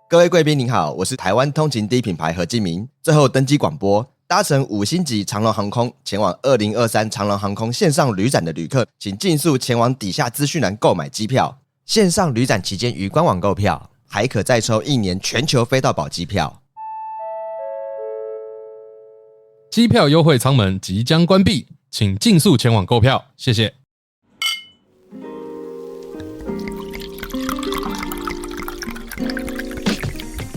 各位贵宾您好，我是台湾通勤第一品牌何敬明。最后登机广播，搭乘5星级长荣航空前往2023长荣航空线上旅展的旅客，请尽速前往底下资讯栏购买机票。线上旅展期间于官网购票，还可再抽1年全球飞到宝机票。机票优惠舱门即将关闭，请尽速前往购票，谢谢。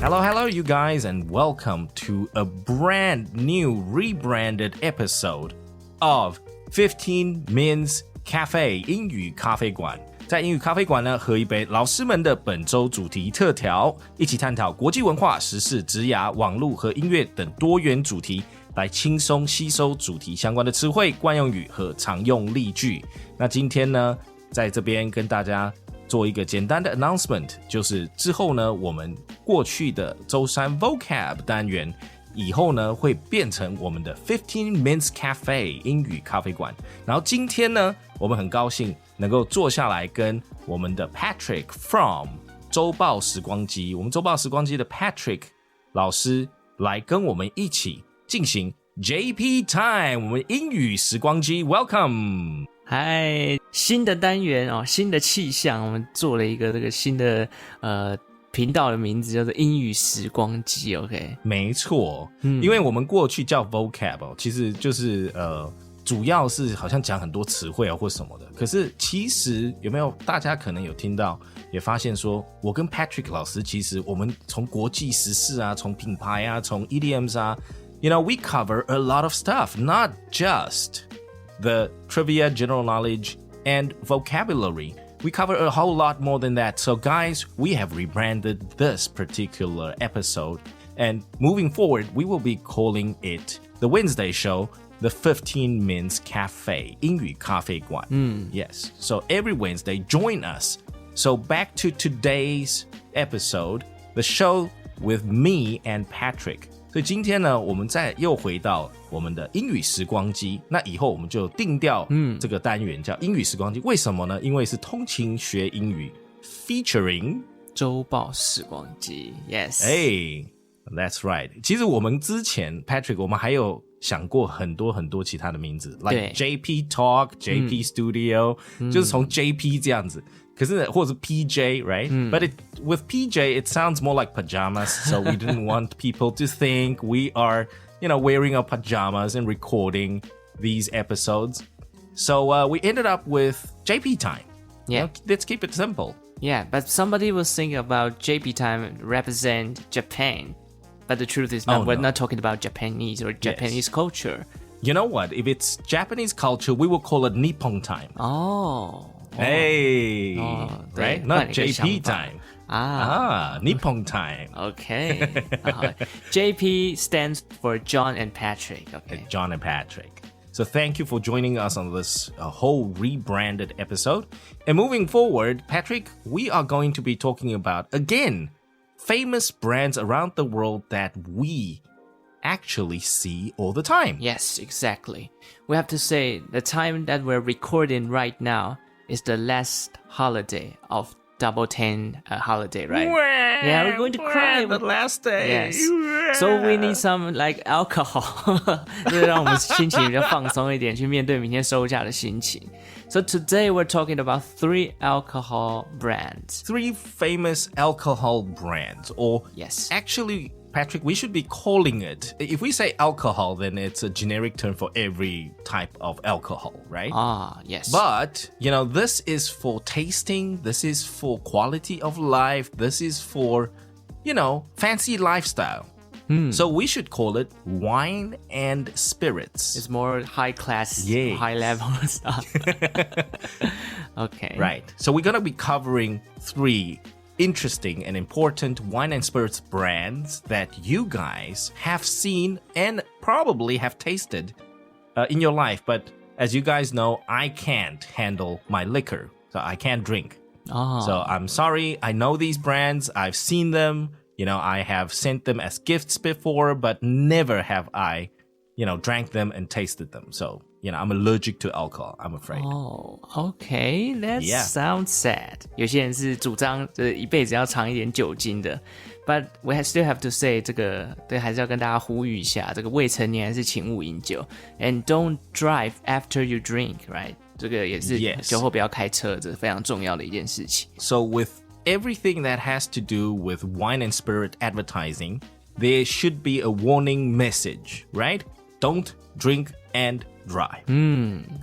Hello, you guys, and welcome to a brand new rebranded episode of 15 Minutes Cafe 英语咖啡馆。在英语咖啡馆呢，喝一杯老师们的本周主题特调，一起探讨国际文化、时事、职涯、网络和音乐等多元主题，来轻松吸收主题相关的词汇、惯用语和常用例句。那今天呢，在这边跟大家做一个简单的 announcement， 就是之后呢，我们过去的周3 vocab 单元以后呢，会变成我们的15 Minutes Cafe 英语咖啡馆。然后今天呢，我们很高兴能够坐下来跟我们的 Patrick from 周报时光机，我们周报时光机的 Patrick 老师来跟我们一起进行 JP Time， 我们英语时光机 Welcome。嗨，新的单元哦，新的气象，我们做了一个这个新的频道的名字叫做英语时光机 ，OK？ 没错，因为我们过去叫 vocab， 其实就是主要是好像讲很多词汇啊或什么的。可是其实有没有大家可能有听到，也发现说，我跟 Patrick 老师其实我们从国际时事啊，从品牌啊，从 idioms 啊 ，you know we cover a lot of stuff, not just the trivia, general knowledge, and vocabulary. We cover a whole lot more than that. So guys, we have rebranded this particular episode. And moving forward, we will be calling it the Wednesday show, the 15 Minutes Cafe, 英语咖啡馆. Yes. So every Wednesday, join us. So back to today's episode, the show with me and Patrick.所以今天呢，我们又回到我们的英语时光机。那以后我们就定调这个单元叫英语时光机。为什么呢？因为是通勤学英语 featuring 周报时光机 ，Yes。That's right。其实我们之前 Patrick， 我们还有想过很多很多其他的名字 ，like JP Talk、JP Studio，就是从 JP 这样子。可是或者 PJ, right? But with PJ, it sounds more like pajamas, so we didn't want people to think we are, wearing our pajamas and recording these episodes. So we ended up with JP Time. Yeah. Let's keep it simple. Yeah, but somebody was thinking about JP Time represent Japan. But the truth is we're not talking about Japanese or Japanese culture. You know what? If it's Japanese culture, we will call it Nippon Time. Hey, right? Not JP time. Nippon time. Okay. JP stands for John and Patrick. Okay. John and Patrick. So thank you for joining us on this whole rebranded episode. And moving forward, Patrick, we are going to be talking about, again, famous brands around the world that we actually see all the time. Yes, exactly. We have to say the time that we're recording right now is the last holiday of Double 10 holiday, right? Yeah, we're going to cry. The last day. Yes. So we need some like alcohol. 就是让我们心情比较放松一点，去面对明天收假的心情。So today we're talking about 3 alcohol brands. 3 famous alcohol brands. Or yes. Actually, Patrick, we should be calling it, if we say alcohol, then it's a generic term for every type of alcohol, right? Yes. But, this is for tasting, this is for quality of life, this is for, fancy lifestyle. So we should call it wine and spirits. It's more high class, high level stuff. Okay. Right. So we're going to be covering 3 interesting and important wine and spirits brands that you guys have seen and probably have tasted in your life. But as you guys know, I can't handle my liquor, so I can't drink. So I'm sorry. I know these brands. I've seen them. I have sent them as gifts before, but never have I, drank them and tasted them. So I'm allergic to alcohol, I'm afraid. Oh, okay, that Yeah. sounds sad. 有些人是主张一辈子要尝一点酒精的 ，but we still have to say 这个对，还是要跟大家呼吁一下，这个未成年还是请勿饮酒 ，and don't drive after you drink, right? 这个也是 Yes. 酒后不要开车，这是非常重要的一件事情。So with everything that has to do with wine and spirit advertising, there should be a warning message, right? Don't drink and drive.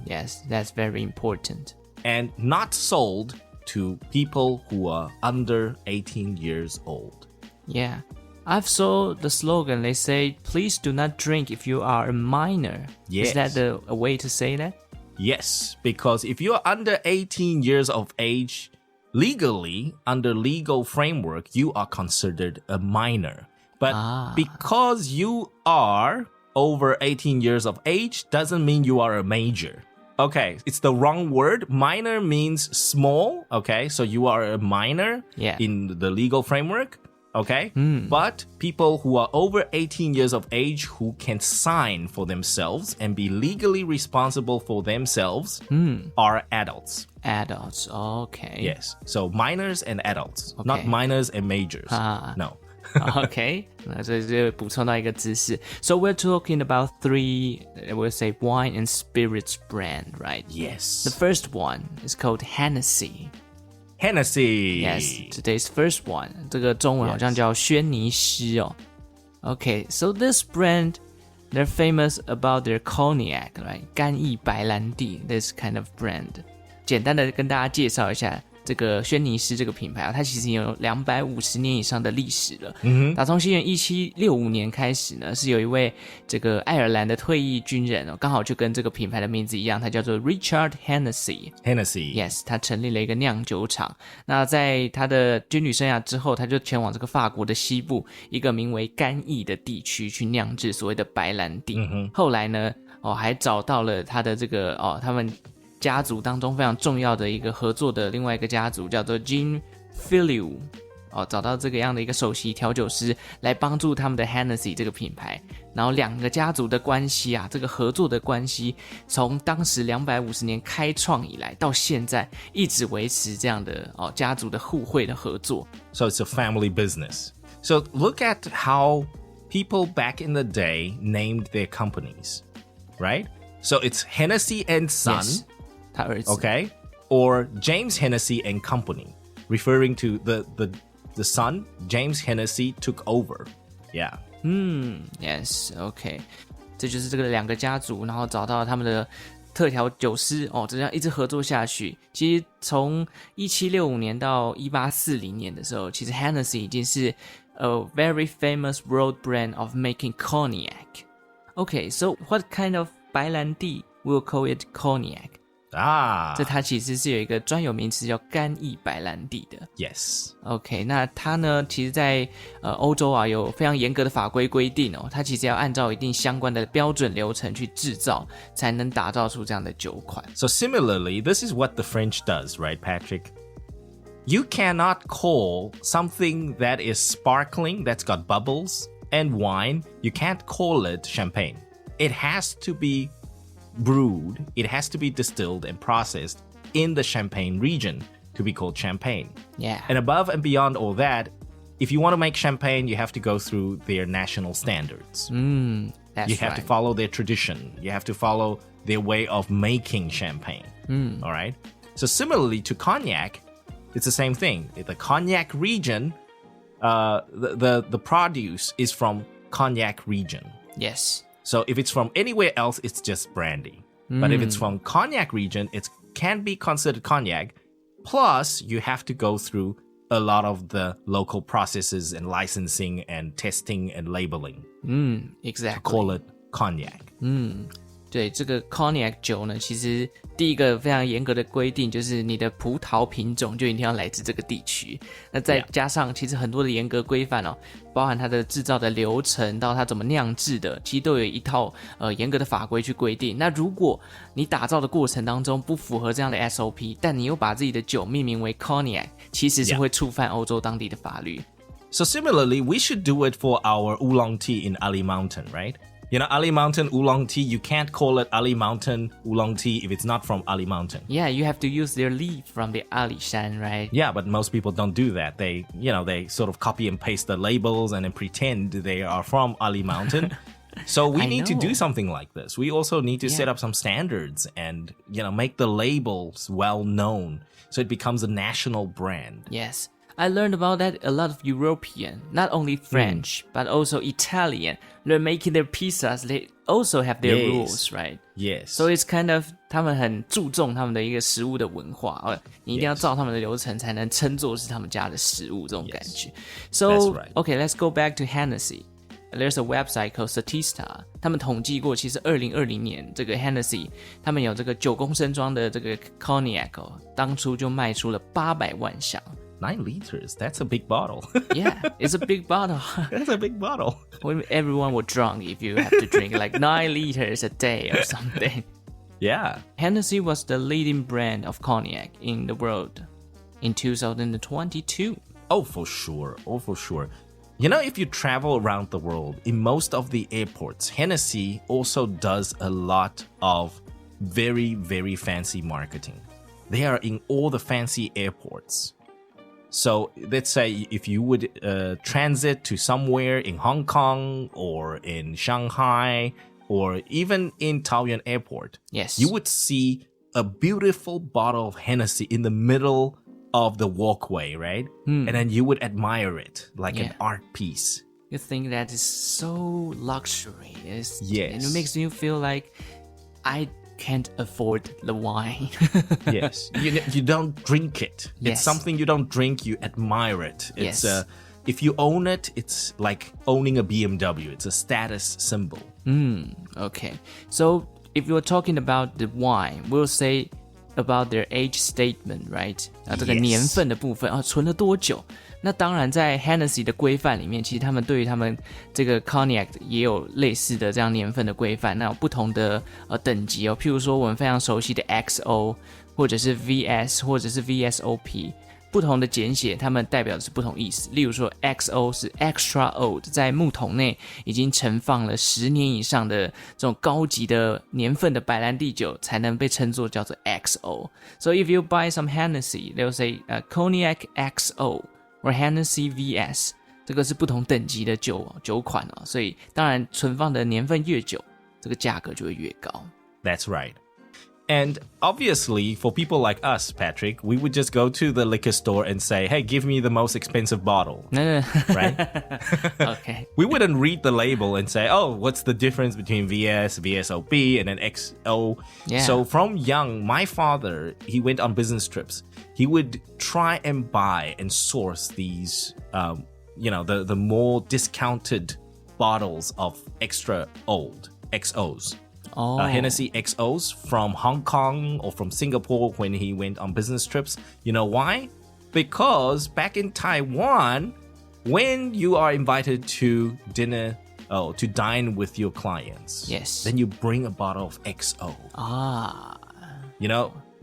Yes, that's very important. And not sold to people who are under 18 years old. Yeah. I've saw the slogan, they say, please do not drink if you are a minor. Yes. Is that a way to say that? Yes, because if you're under 18 years of age, legally, under legal framework, you are considered a minor. But because you are over 18 years of age doesn't mean you are a major. Okay, it's the wrong word. Minor means small, okay? So you are a minor in the legal framework, okay? But people who are over 18 years of age who can sign for themselves and be legally responsible for themselves are adults. Adults, okay. Yes, so minors and adults, not minors and majors. No. Okay, 那这就补充到一个知识。So we're talking about 3, we'll say wine and spirits brand, right? Yes. The first one is called Hennessy. Hennessy. Yes, today's first one. 这个中文好像叫轩尼诗哦。Okay, so this brand, they're famous about their cognac, right? 干邑白兰地 this kind of brand. 简单的跟大家介绍一下。这个轩尼诗这个品牌啊，它其实有250年以上的历史了。打从西元1765年开始呢，是有一位这个爱尔兰的退役军人哦，刚好就跟这个品牌的名字一样，他叫做 Richard Hennessy。Hennessy Yes， 他成立了一个酿酒厂。那在他的军旅生涯之后，他就前往这个法国的西部一个名为干邑的地区去酿制所谓的白兰地。后来呢，还找到了他的这个他们家族当中非常重要的一个合作的另外一个家族叫做 Jean Filiu 找到这个样的一个首席调酒师来帮助他们的 Hennessy 这个品牌，然后两个家族的关系啊，这个合作的关系从当时250年开创以来到现在一直维持这样的家族的互惠的合作。 So it's a family business. So look at how people back in the day named their companies, right? So it's Hennessy and Son. Yes. 他儿子 Okay, or James Hennessy and Company, referring to the son, James Hennessy took over. Yeah. Yes, okay. 这就是这个两个家族，然后找到他们的特调酒师这样一直合作下去。其实从1765年到1840年的时候，其实 Hennessy 已经是 a very famous world brand of making cognac. Okay, so what kind of 白兰地 we'll call it cognac?这它其实是有一个专有名词叫干邑白兰地的。Yes. OK， 那它呢，其实在欧洲啊有非常严格的法规规定它其实要按照一定相关的标准流程去制造，才能打造出这样的酒款。So similarly, this is what the French does, right, Patrick? You cannot call something that is sparkling, that's got bubbles, and wine, you can't call it champagne. It has to be brewed, it has to be distilled and processed in the Champagne region to be called champagne. Yeah. And above and beyond all that, if you want to make champagne, you have to go through their national standards. That's You have to follow their tradition. You have to follow their way of making champagne. All right? So similarly to cognac, it's the same thing. The cognac region, the produce is from cognac region. Yes. So if it's from anywhere else, it's just brandy. But if it's from cognac region, it can be considered cognac. Plus, you have to go through a lot of the local processes and licensing and testing and labeling Exactly. to call it cognac. 对，这个 cognac 酒呢，其实第一个非常严格的规定就是你的葡萄品种就一定要来自这个地区。那再加上其实很多的严格规范包含它的制造的流程到它怎么酿制的，其实都有一套严格的法规去规定。那如果你打造的过程当中不符合这样的 SOP， 但你又把自己的酒命名为 cognac， 其实是会触犯欧洲当地的法律。So similarly, we should do it for our oolong tea in Ali Mountain, right? Ali Mountain Oolong Tea, you can't call it Ali Mountain Oolong Tea if it's not from Ali Mountain. Yeah, you have to use their leaf from the Ali Shan, right? Yeah, but most people don't do that. They sort of copy and paste the labels and then pretend they are from Ali Mountain. So we need to do something like this. We also need to set up some standards and, make the labels well known so it becomes a national brand. Yes. I learned about that a lot of European, not only French, but also Italian. They're making their pizzas, they also have their rules, right? Yes. So it's kind of 他们很注重他们的一个食物的文化，你一定要照他们的流程才能称作是他们家的食物这种感觉。So, That's right. Okay, let's go back to Hennessy.There's a website called Statista. 他们统计过，其实2020年这个 Hennessy 他们有这个9公升装的这个 Cognac 当初就卖出了800万箱。9 liters, that's a big bottle. Yeah, it's a big bottle. That's a big bottle. Everyone would drunk if you have to drink like 9 liters a day or something. Yeah. Hennessy was the leading brand of cognac in the world in 2022. Oh, for sure. If you travel around the world, in most of the airports, Hennessy also does a lot of very, very fancy marketing. They are in all the fancy airports. So let's say if you would transit to somewhere in Hong Kong or in Shanghai or even in Taoyuan Airport, yes, you would see a beautiful bottle of Hennessy in the middle of the walkway, right? And then you would admire it like an art piece. You think that is so luxury. Yes. And it makes you feel like I can't afford the wine. Yes. You don't drink it. Yes. It's something you don't drink, you admire it. It's Yes. If you own it, it's like owning a BMW. It's a status symbol. Okay. So if you're talking about the wine, we'll say about their age statement, right? 这个年份的部分存了多久？那当然，在 Hennessy 的规范里面，其实他们对于他们这个 Cognac 也有类似的这样年份的规范。那有不同的等级哦，譬如说我们非常熟悉的 XO， 或者是 VS， 或者是 VSOP。不同的简写，它们代表的是不同意思。例如说 XO 是 Extra Old， 在木桶内已经陈放了10年以上的这种高级的年份的白兰地酒，才能被称作叫做 XO。So if you buy some Hennessy, they'll say Cognac XO or Hennessy VS。这个是不同等级的酒款哦，所以当然存放的年份越久，这个价格就会越高。That's right.And obviously, for people like us, Patrick, we would just go to the liquor store and say, hey, give me the most expensive bottle. Right? Okay. We wouldn't read the label and say, oh, what's the difference between VS, VSOP, and then XO? Yeah. So from young, my father, he went on business trips. He would try and buy and source these, the more discounted bottles of extra old, XOs.Hennessy XOs from Hong Kong or from Singapore when he went on business trips. You know why? Because back in Taiwan, when you are invited to dinner, to dine with your clients, yes, then you bring a bottle of XO.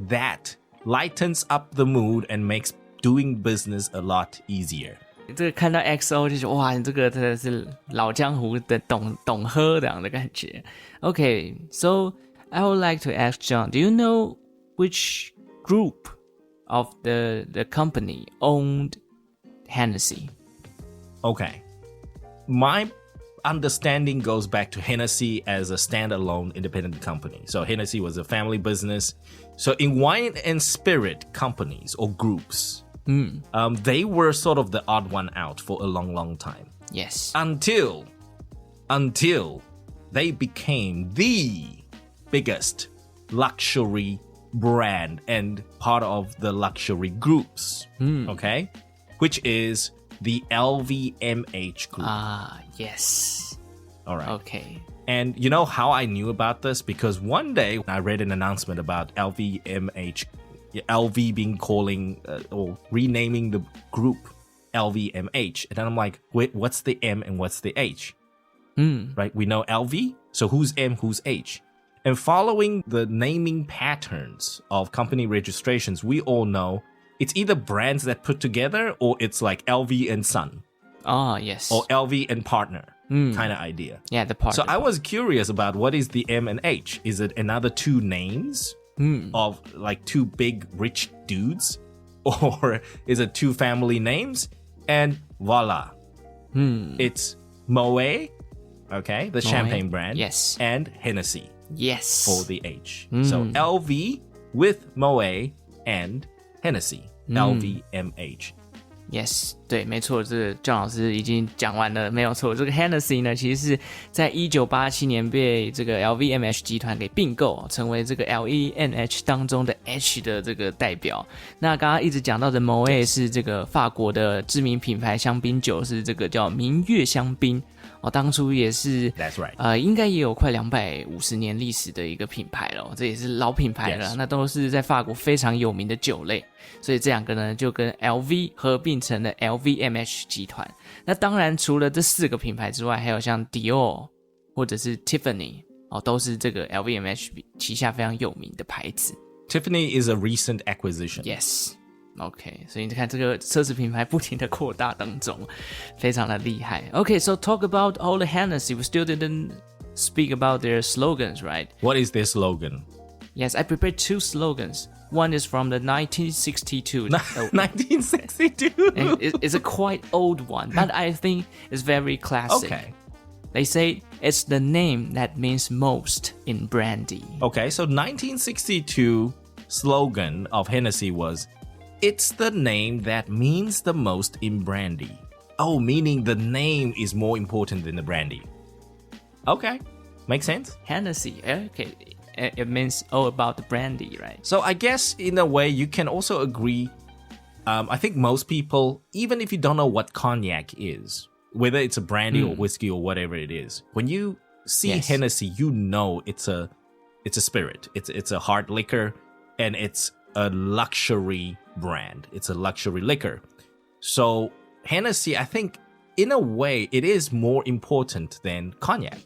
That lightens up the mood and makes doing business a lot easier.这个看到 XO 就觉得哇，你这个真的是老江湖的懂喝这样的感觉。Okay, so I would like to ask John, do you know which group of the company owned Hennessy? Okay, my understanding goes back to Hennessy as a standalone independent company. So Hennessy was a family business. So in wine and spirit companies or groups,they were sort of the odd one out for a long, long time. Yes. Until they became the biggest luxury brand and part of the luxury groups. Okay? Which is the LVMH group. Yes. All right. Okay. And you know how I knew about this? Because one day I read an announcement about LV being calling or renaming the group LVMH. And then I'm like, wait, what's the M and what's the H? Right? We know LV. So who's M, who's H? And following the naming patterns of company registrations, we all know it's either brands that put together or it's like LV and Son. Yes. Or LV and Partner. kind of idea. Yeah, the part. So I was curious about what is the M and H. Is it another two names of like two big rich dudes? Or is it two family names? And voila. It's Moet, okay, the champagne brand. Yes. And Hennessy. Yes. For the H. So LV with Moet and Hennessy. LVMH.Yes， 对，没错，这个John老师已经讲完了，没有错。这个 Hennessy 呢，其实是在1987年被这个 LVMH 集团给并购，成为这个 LENH 当中的 H 的这个代表。那刚刚一直讲到的 Moet 是这个法国的知名品牌香槟酒，是这个叫明月香槟。当初也是 That's right. 应该也有快250年历史的一个品牌了，这也是老品牌了。 Yes. 那都是在法国非常有名的酒类，所以这两个呢就跟 LV 合并成了 LVMH 集团。那当然除了这4个品牌之外，还有像 Dior 或者是 Tiffany 都是这个 LVMH 旗下非常有名的牌子。 Tiffany is a recent acquisition. Yes.OK， 所以你看这个奢侈品牌不停的扩大当中，非常的厉害。OK， so talk about all the Hennessy. We still didn't speak about their slogans, right? What is their slogan? Yes, I prepared 2 slogans. One is from the 1962. 1962? It's a quite old one, but I think it's very classic. Okay. They say it's the name that means most in brandy. Okay, so 1962 slogan of Hennessy was...It's the name that means the most in brandy. Oh, meaning the name is more important than the brandy. Okay, makes sense. Hennessy, okay. It means all about the brandy, right? So I guess in a way you can also agree. I think most people, even if you don't know what cognac is, whether it's a brandy or whiskey or whatever it is, when you see Hennessy, you know it's a spirit. It's a hard liquor, and it's a luxury brand. It's a luxury liquor. So Hennessy, I think, in a way, it is more important than cognac.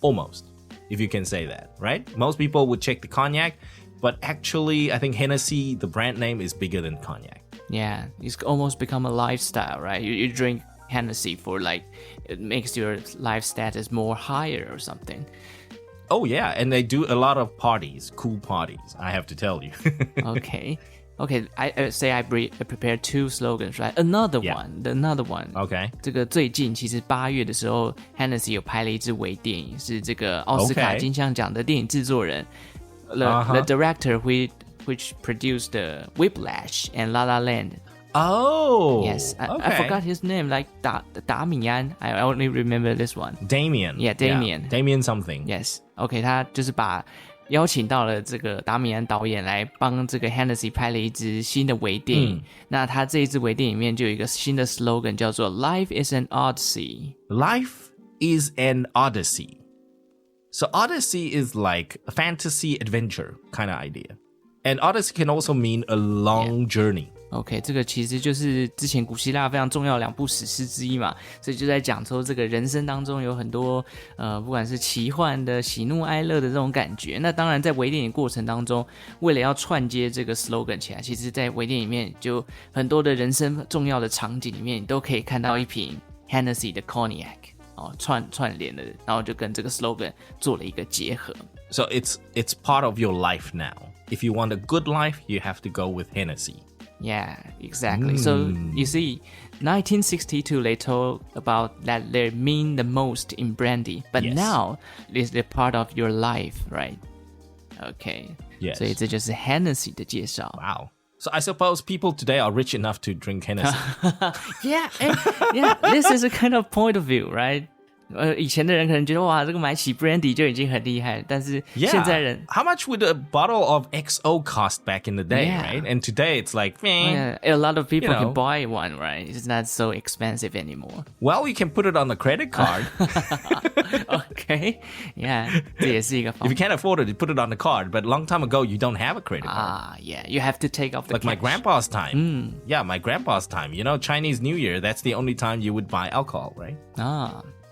Almost, if you can say that, right? Most people would check the cognac, but actually, I think Hennessy, the brand name, is bigger than cognac. Yeah, it's almost become a lifestyle, right? You drink Hennessy for like, it makes your life status more higher or something. Oh, yeah, and they do a lot of parties, cool parties, I have to tell you. Okay, I say I prepared 2 slogans, right? Another one. Okay. 这个最近其实8月的时候 ，Hennessy 有拍了一支微电影，是这个奥斯卡金像奖的电影制作人 the director which produced Whiplash and La La Land.Oh, yes. I forgot his name, like 达米安 I only remember this one. Damien. Yeah, Damien. Yeah, Damien something. Yes. OK, 他就是邀請到了这个达米安导演来帮这个 Hennessy 拍了一支新的微电影。那他这一支微电影里面就有一个新的 slogan 叫做 Life is an Odyssey. Life is an Odyssey. So Odyssey is like a fantasy adventure kind of idea. And Odyssey can also mean a long journey.OK， 这个其实就是之前古希腊非常重要的2部史诗之一嘛，所以就在讲说这个人生当中有很多不管是奇幻的、喜怒哀乐的这种感觉。那当然在微电影过程当中，为了要串接这个 slogan 起来，其实在微电影里面就很多的人生重要的场景里面，你都可以看到一瓶 Hennessy 的 cognac 串联的，然后就跟这个 slogan 做了一个结合。So it's part of your life now. If you want a good life, you have to go with Hennessy.Yeah, exactly. So you see, 1962 they told about that they mean the most in brandy, but now it's a part of your life, right? Okay. Yes. 所以这就是 Hennessy 的介绍。Wow. So I suppose people today are rich enough to drink Hennessy. Yeah, this is a kind of point of view, right? 以前的人可能觉得哇，这个买起 brandy 就已经很厉害，但是现在人 How much would a bottle of XO cost back in the day, right? And today it's like, a lot of people can buy one, right? It's not so expensive anymore. Well, you can put it on the credit card. Okay, yeah, 这也是一个方法。If you can't afford it, you put it on the card. But long time ago, you don't have a credit card. Yeah, you have to take off the Like my grandpa's time. Yeah, my grandpa's time. You know, Chinese New Year, that's the only time you would buy alcohol, right?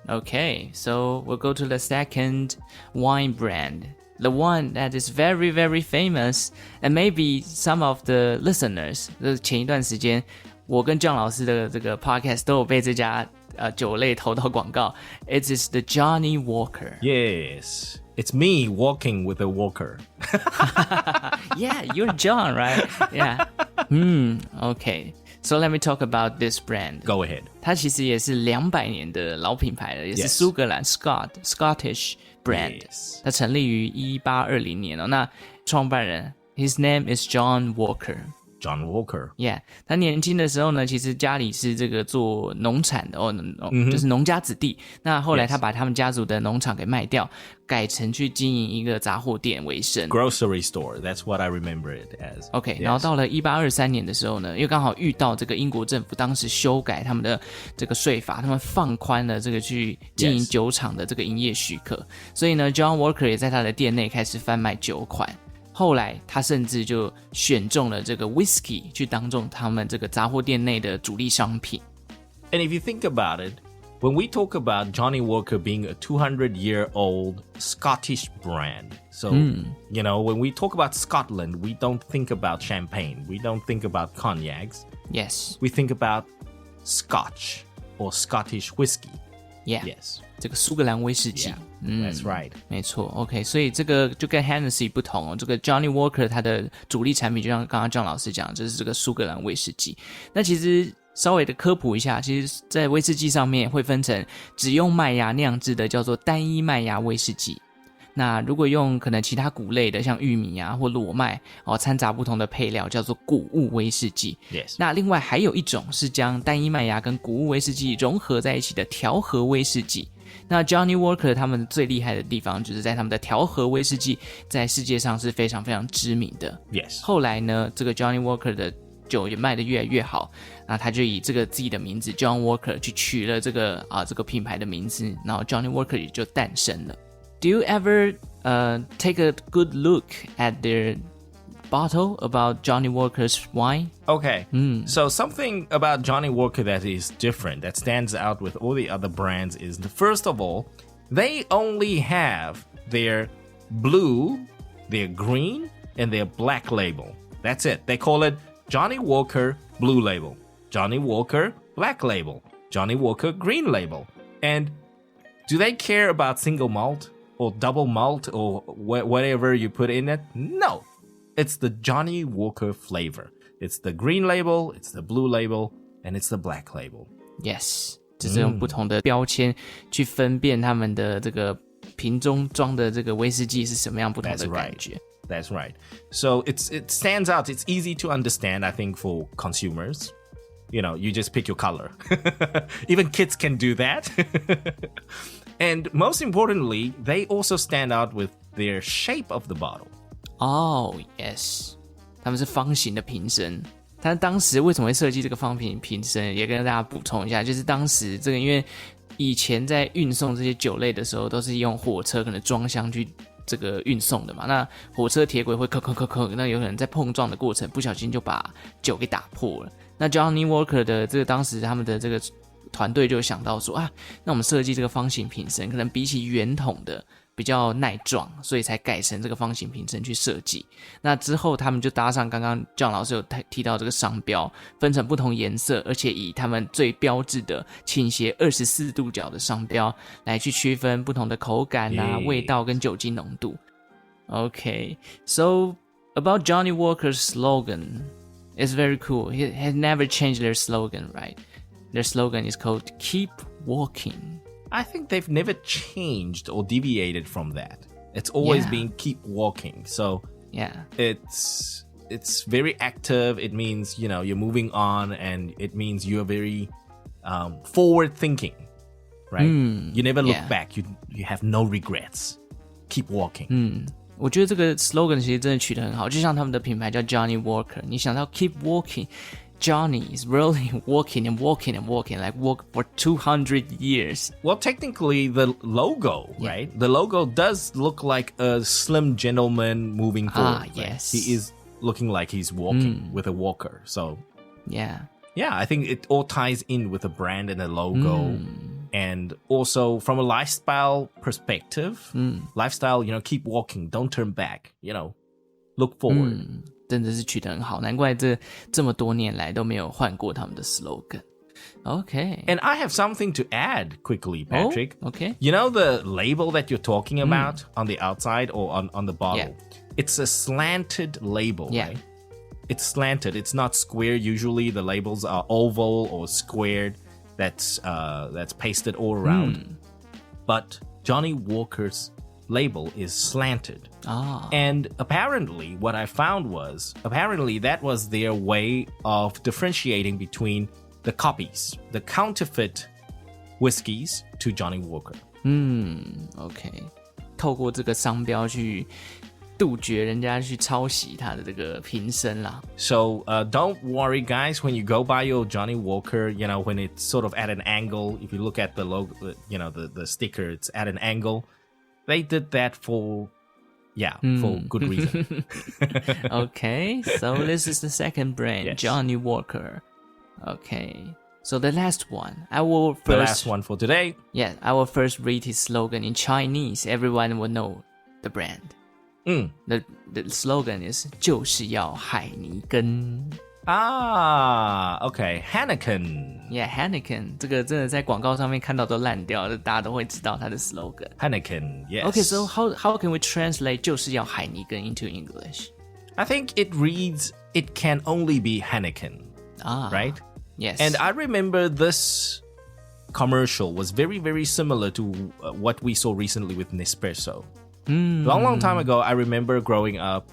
Okay, so we'll go to the second wine brand. The one that is very, very famous, and maybe some of the listeners, 前一段时间我跟John老师的这个 podcast 都有被这家酒类头套广告 ，It is the Johnny Walker. Yes, it's me walking with a walker. Yeah, you're John, right? Yeah. Okay. So let me talk about this brand. Go ahead. 它其实也是200年的老品牌了，也是苏格兰 Scottish brand. Yes. 它成立于1820年哦。那创办人 His name is John Walker.John Walker. Yeah, 他年轻的时候呢，其实家里是这个做农产的就是农家子弟。那后来他把他们家族的农场给卖掉，改成去经营一个杂货店为生。Grocery store, that's what I remember it as. OK, 然后到了1823年的时候呢，因为刚好遇到这个英国政府当时修改他们的这个税法，他们放宽了这个去经营酒厂的这个营业许可，所以呢 ，John Walker 也在他的店内开始贩卖酒款。后来他甚至就选中了这个 whisky 去当中他们这个杂货店内的主力商品。 And if you think about it, when we talk about Johnny Walker being a 200-year-old Scottish brand, so, you know, when we talk about Scotland, we don't think about champagne, we don't think about cognacs. Yes. We think about Scotch or Scottish whiskey. Yeah. Yes. 这个苏格兰威士忌。That's right. 没错 OK 所以这个就跟 Hennessy 不同哦，这个 Johnny Walker 它的主力产品就像刚刚John老师讲的，就是这个苏格兰威士忌。那其实稍微的科普一下，其实在威士忌上面会分成只用麦芽酿制的叫做单一麦芽威士忌，那如果用可能其他谷类的像玉米啊或裸麦掺杂不同的配料叫做谷物威士忌。 Yes. 那另外还有一种是将单一麦芽跟谷物威士忌融合在一起的调和威士忌。那 Johnny Walker 他们最厉害的地方就是在他们的调和威士忌在世界上是非常非常知名的。 Yes. 后来呢，这个 Johnny Walker 的酒也卖得越来越好，那他就以这个自己的名字 John Walker 去取了这个品牌的名字，然后 Johnny Walker 也就诞生了。Do you ever take a good look at their bottle about Johnny Walker's wine? Okay. So something about Johnny Walker that is different, that stands out with all the other brands is, first of all, they only have their blue, their green, and their black label. That's it. They call it Johnny Walker Blue Label, Johnny Walker Black Label, Johnny Walker Green Label. And do they care about single malt or double malt or whatever you put in it? No. It's the Johnny Walker flavor. It's the green label, it's the blue label, and it's the black label. Yes. 就是用不同的标签去分辨他们的这个瓶中装的这个威士忌是什么样不同的感觉。That's right. So it stands out. It's easy to understand, I think, for consumers. You know, you just pick your color. Even kids can do that. And most importantly, they also stand out with their shape of the bottle. Oh, yes. 他们是方形的瓶身。但当时为什么会设计这个方形瓶身，也跟大家补充一下，就是当时这个因为以前在运送这些酒类的时候，都是用火车可能装箱去这个运送的嘛，那火车铁轨会咳，那有可能在碰撞的过程不小心就把酒给打破了。那 Johnny Walker 的这个当时他们的这个团队就想到说那我们设计这个方形瓶身，可能比起圆筒的比较耐撞，所以才改成这个方形瓶身去设计。那之后他们就搭上刚刚 John 老师有提到这个商标，分成不同颜色，而且以他们最标志的倾斜24度角的商标来去区分不同的口感味道跟酒精浓度。Okay, so about Johnny Walker's slogan, it's very cool. He has never changed their slogan, right? Their slogan is called Keep Walking.I think they've never changed or deviated from that. It's always been keep walking. So yeah, it's very active. It means, you know, you're moving on, and it means you're very forward thinking, right? You never look back. You have no regrets. Keep walking. 我觉得这个 slogan 其实真的取得很好，就像他们的品牌叫 Johnny Walker， 你想到 keep walking.Johnny is really walking and walking and walking, like walk for 200 years. Well, technically, the logo, right? The logo does look like a slim gentleman moving forward. Yes. Right? He is looking like he's walking with a walker. So, yeah, I think it all ties in with the brand and the logo. And also from a lifestyle perspective, lifestyle, you know, keep walking, don't turn back, you know, look forward.真的是取得很好，难怪这么多年来都没有换过他们的 slogan。Okay. And I have something to add quickly, Patrick. Oh, okay. You know the label that you're talking about on the outside or on the bottle? Yeah. It's a slanted label, Yeah. right? It's slanted. It's not square. Usually the labels are oval or squared. That's pasted all around. But Johnny Walker's label is slanted. And apparently what I found was, that was their way of differentiating between the copies, the counterfeit whiskeys to Johnny Walker. OK. 透过这个商标去杜绝人家去抄袭它的这个瓶身啦。So don't worry, guys, when you go buy your Johnny Walker, you know, when it's sort of at an angle, if you look at the logo, you know, the sticker, it's at an angle. They did that for good reason. Okay, so this is the second brand, Yes. Johnny Walker. Okay, so the last one, I will first. The last one for today. Yeah, I will first read his slogan in Chinese. Everyone will know the brand. The slogan is 就是要海尼根。Okay, Heineken. Yeah, Heineken 这个真的在广告上面看到都烂掉，大家都会知道它的 slogan. Heineken, yes. Okay, so how can we translate 就是要海尼根 into English? I think it reads, it can only be Heineken, right? Yes. And I remember this commercial was very, very similar to what we saw recently with Nespresso. Long time ago, I remember growing up,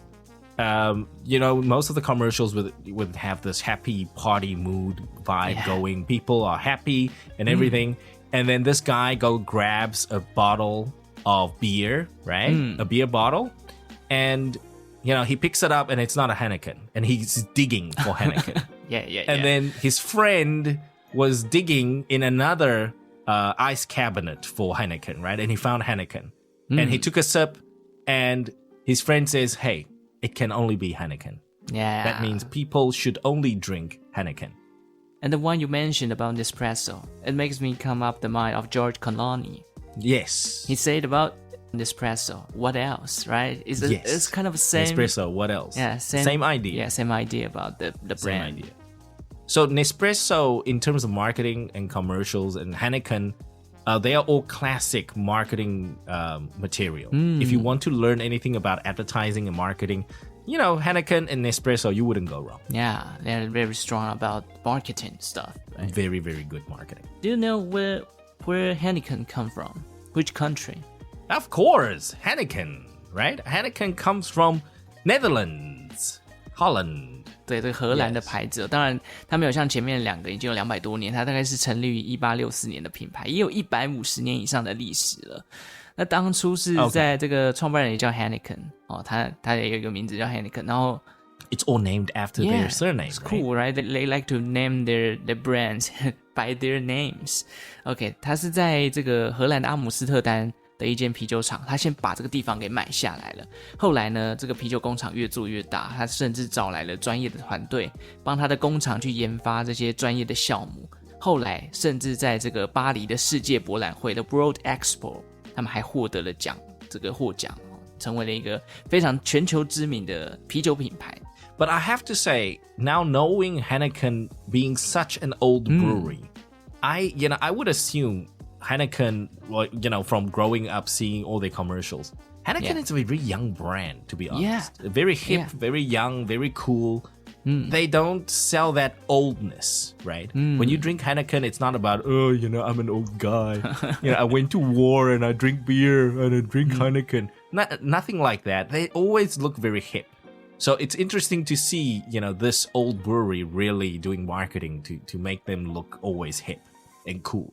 you know, most of the commercials would have this happy party mood vibe going. People are happy and everything. And then this guy grabs a bottle of beer, right? A beer bottle. And, you know, he picks it up and it's not a Heineken. And he's digging for Heineken. And then his friend was digging in another ice cabinet for Heineken, right? And he found Heineken. And he took a sip and his friend says, hey, it can only be Heineken. Yeah. That means people should only drink Heineken. And the one you mentioned about Nespresso, it makes me come up the mind of George Clooney. Yes. He said about Nespresso, what else, right? It's kind of the same. Nespresso, what else? Yeah, same idea. Yeah, same idea about the brand. Same idea. So Nespresso, in terms of marketing and commercials, and Heineken, they are all classic marketing material. If you want to learn anything about advertising and marketing, you know, Heineken and Nespresso, you wouldn't go wrong. Yeah, they're very strong about marketing stuff. Right? Very, very good marketing. Do you know where Heineken come from? Which country? Of course, Heineken, right? Heineken comes from Netherlands, Holland. 对，这个荷兰的牌子，当然它没有像前面两个已经有200多年，它大概是成立于1864年的品牌，也有150年以上的历史了。那当初是在这个创办人也叫 Heineken 哦，他也有一个名字叫 Heineken， 然后 It's all named after their surname. It's cool, right? They like to name their brands by their names. OK， 它是在这个荷兰的阿姆斯特丹的一间啤酒厂，他先把这个地方给买下来了。后来呢，这个啤酒工厂越做越大，他甚至找来了专业的团队，帮他的工厂去研发这些专业的项目。后来甚至在这个巴黎的世界博览会的 World Expo， 他们还获得了获奖，成为了一个非常全球知名的啤酒品牌。But I have to say, now knowing Heineken being such an old brewery, I would assume Heineken, well, you know, from growing up seeing all their commercials, Heineken is a very young brand, to be honest. Very hip, very young, very cool. They don't sell that oldness, right? When you drink Heineken, it's not about, oh, you know, I'm an old guy. You know, I went to war and I drink beer and I drink Heineken. Nothing like that. They always look very hip. So it's interesting to see, you know, this old brewery really doing marketing to make them look always hip and cool.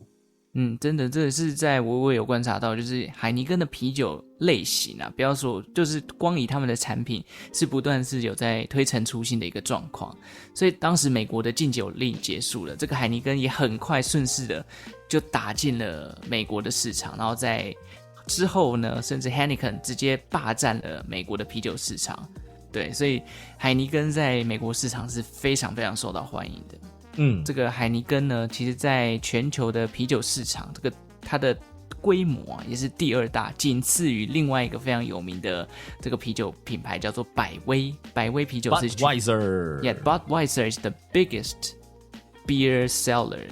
真的，这也是在我有观察到，就是海尼根的啤酒类型啊，不要说，就是光以他们的产品是不断是有在推陈出新的一个状况，所以当时美国的禁酒令结束了，这个海尼根也很快顺势的就打进了美国的市场，然后在之后呢，甚至 Heineken 直接霸占了美国的啤酒市场，对，所以海尼根在美国市场是非常非常受到欢迎的。这个海尼根呢，其实在全球的啤酒市场，这个它的规模也是第2大，仅次于另外一个非常有名的这个啤酒品牌叫做百威。百威啤酒是 Budweiser. Yeah, Budweiser is the biggest beer seller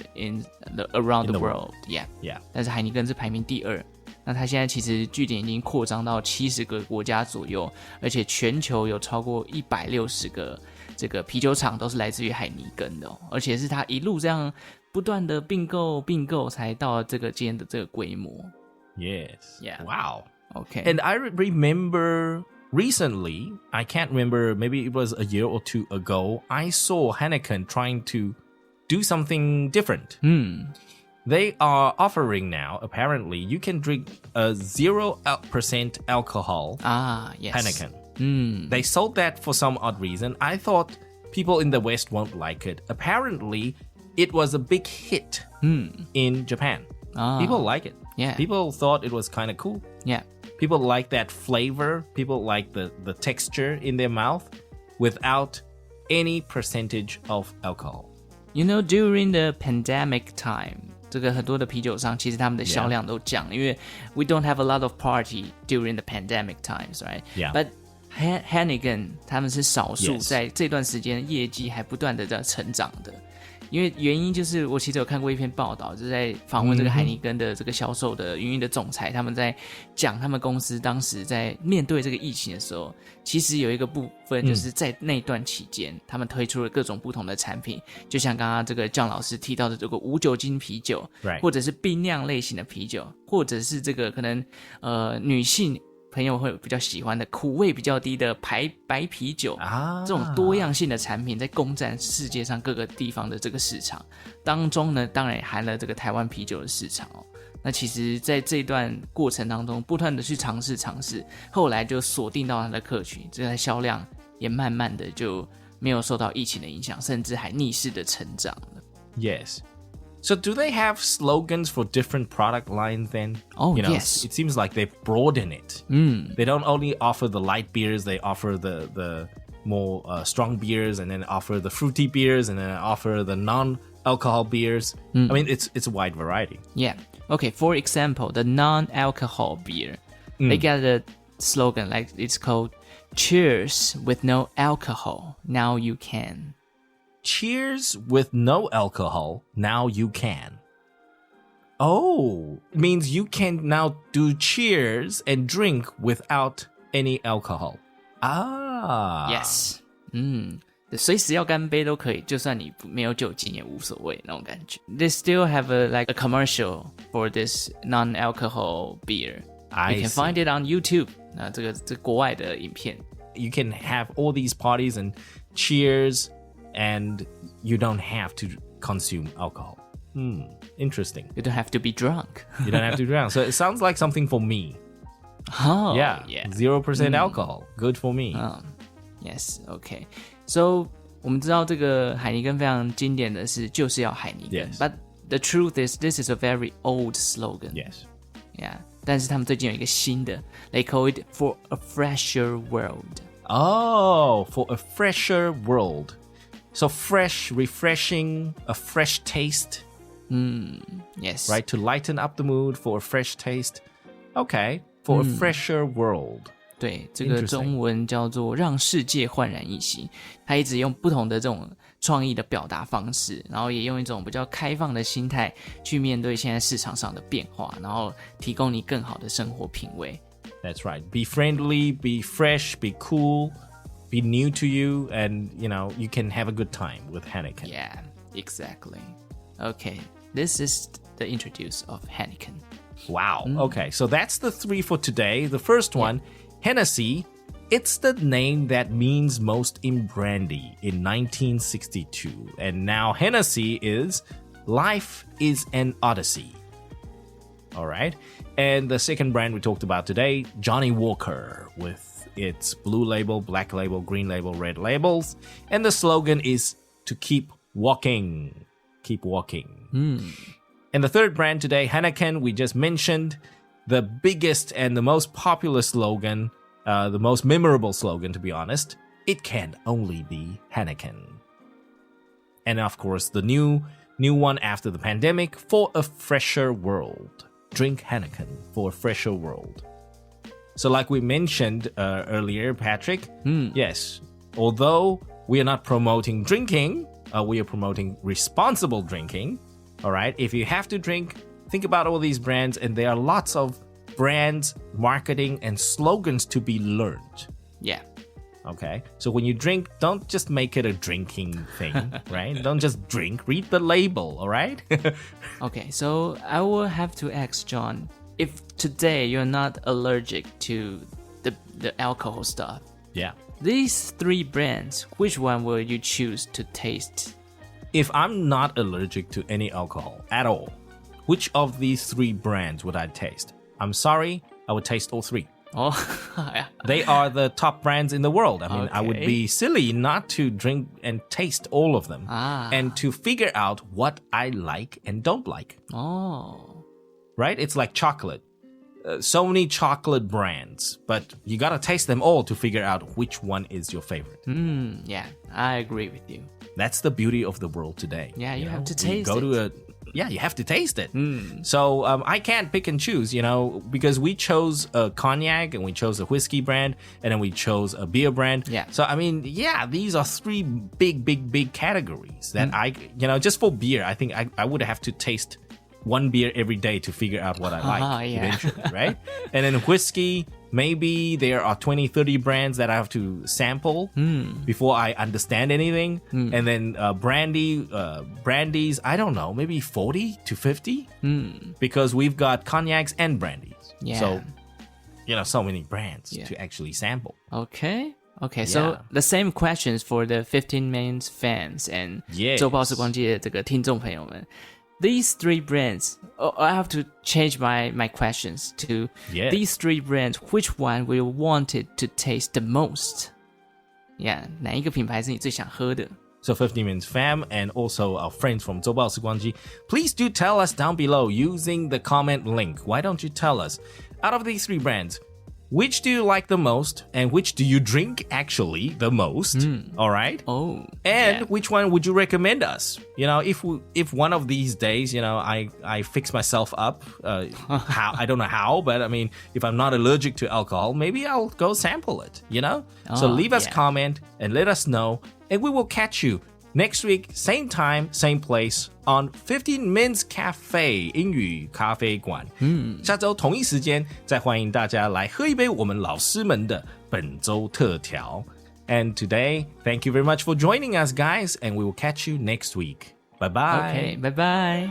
around the world. Yeah. 但是海尼根是排名第2。那它现在其实据点已经扩张到70个国家左右，而且全球有超过160个这个啤酒厂都是来自于海尼根的而且是它一路这样不断的并购才到这个今天的这个规模。Yes. Yeah. Wow. Okay. And I remember recently, I can't remember, maybe it was a year or 2 ago, I saw Heineken trying to do something different. They are offering now, apparently, you can drink a 0% alcohol yes. Heineken. They sold that for some odd reason. I thought people in the West won't like it. Apparently, it was a big hit in Japan. People like it. Yeah. People thought it was kind of cool. Yeah. People like that flavor. People like the texture in their mouth without any percentage of alcohol. You know, during the pandemic time, 这个很多的啤酒商其实他们的销量都降了，因为 we don't have a lot of party during the pandemic times, right? Yeah. But Heineken 他们是少数在这段时间业绩还不断的在成长的。因为原因就是我其实有看过一篇报道，就是在访问这个海尼根的这个销售的营运的总裁，他们在讲他们公司当时在面对这个疫情的时候，其实有一个部分就是在那段期间，他们推出了各种不同的产品，就像刚刚这个John老师提到的这个无酒精啤酒，或者是冰酿类型的啤酒，或者是这个可能女性朋友会比较喜欢的苦味比较低的白啤酒这种多样性的产品在攻占世界上各个地方的这个市场当中呢，当然也含了这个台湾啤酒的市场那其实在这段过程当中不断的去尝试，后来就锁定到它的客群，这个销量也慢慢的就没有受到疫情的影响，甚至还逆势的成长了。 Yes.So do they have slogans for different product lines then? Yes. It seems like they've broadened it. They don't only offer the light beers, they offer the more strong beers, and then offer the fruity beers, and then offer the non-alcohol beers. I mean, it's a wide variety. Yeah. Okay, for example, the non-alcohol beer. They got a slogan like it's called Cheers with no alcohol. Now you can.Cheers with no alcohol, now you can. Oh, means you can now do cheers and drink without any alcohol. Yes. 随时要干杯都可以，就算你没有酒精也无所谓那种感觉。They still have a commercial for this non-alcohol beer. You can find it on YouTube. 那这国外的影片。You can have all these parties and cheers.And you don't have to consume alcohol. Interesting. You don't have to be drunk. You don't have to be drunk. So it sounds like something for me. Yeah. 0% alcohol. Good for me. Yes, okay. So 我们知道这个海尼根非常经典的是就是要海尼根 But the truth is this is a very old slogan. Yes. Yeah. 但是他们最近有一个新的 They call it for a fresher world. Oh, for a fresher world.So fresh, refreshing, a fresh taste. Yes. Right, to lighten up the mood for a fresh taste. Okay, for a fresher world. 对，这个中文叫做让世界焕然一新。他一直用不同的这种创意的表达方式，然后也用一种比较开放的心态去面对现在市场上的变化，然后提供你更好的生活品味。That's right. Be friendly, be fresh, be cool.Be new to you, and you can have a good time with Heineken. Yeah, exactly. Okay, this is the introduce of Heineken. Wow. Okay, so that's the 3 for today. The first one, Hennessy. It's the name that means most in brandy in 1962. And now Hennessy is Life is an Odyssey. All right. And the second brand we talked about today, Johnny Walker, with its blue label, black label, green label, red labels. And the slogan is to keep walking. Keep walking. And the third brand today, Heineken, we just mentioned the biggest and the most popular slogan, the most memorable slogan, to be honest. It can only be Heineken. And of course, the new one after the pandemic, for a fresher world. Drink Heineken for a fresher world. So like we mentioned earlier, Patrick, yes, although we are not promoting drinking, we are promoting responsible drinking. All right. If you have to drink, think about all these brands, and there are lots of brands, marketing, and slogans to be learned. Yeah. Okay. So when you drink, don't just make it a drinking thing, right? Don't just drink. Read the label. All right. Okay. So I will have to ask John, if today you're not allergic to the alcohol stuff, Yeah. these 3 brands, which one will you choose to taste? If I'm not allergic to any alcohol at all, which of these 3 brands would I taste? I'm sorry, I would taste all 3. Oh, They are the top brands in the world. I mean, I would Okay. be silly not to drink and taste all of them and to figure out what I like and don't like. oh, Right? It's like chocolate. So many chocolate brands, but you gotta taste them all to figure out which one is your favorite. yeah, I agree with you. That's the beauty of the world today. Yeah, you have to We taste go it. to you have to taste it. So I can't pick and choose, because we chose a cognac and we chose a whiskey brand and then we chose a beer brand. Yeah. So I mean, these are 3 big categories that I, just for beer, I think I would have to taste 1 beer every day to figure out what I like eventually, right? And then whiskey, maybe there are 20, 30 brands that I have to sample before I understand anything. And then brandies, I don't know, maybe 40 to 50 because we've got cognacs and brandies. Yeah. So, so many brands to actually sample. Okay. So Yeah. the same questions for the 15 Minutes fans and Yes. 周报时光机的这个听众朋友们。These 3 brands, I have to change my questions to Yes. these 3 brands. Which one will you want it to taste the most? Yeah, 哪一个品牌是你最想喝的？ So 15 Minutes fam and also our friends from 周报时光机, please do tell us down below using the comment link. Why don't you tell us, out of these 3 brands, which do you like the most and which do you drink actually the most? All right? Oh, And which one would you recommend us? If one of these days, I fix myself up, how I don't know how, but I mean, if I'm not allergic to alcohol, maybe I'll go sample it, So leave us comment and let us know, and we will catch you next week, same time, same place on 15 Minutes Cafe 英语咖啡馆。下周同一时间再欢迎大家来喝一杯我们老师们的本周特调。And today, thank you very much for joining us, guys, and we will catch you next week. Bye bye. Okay, bye bye.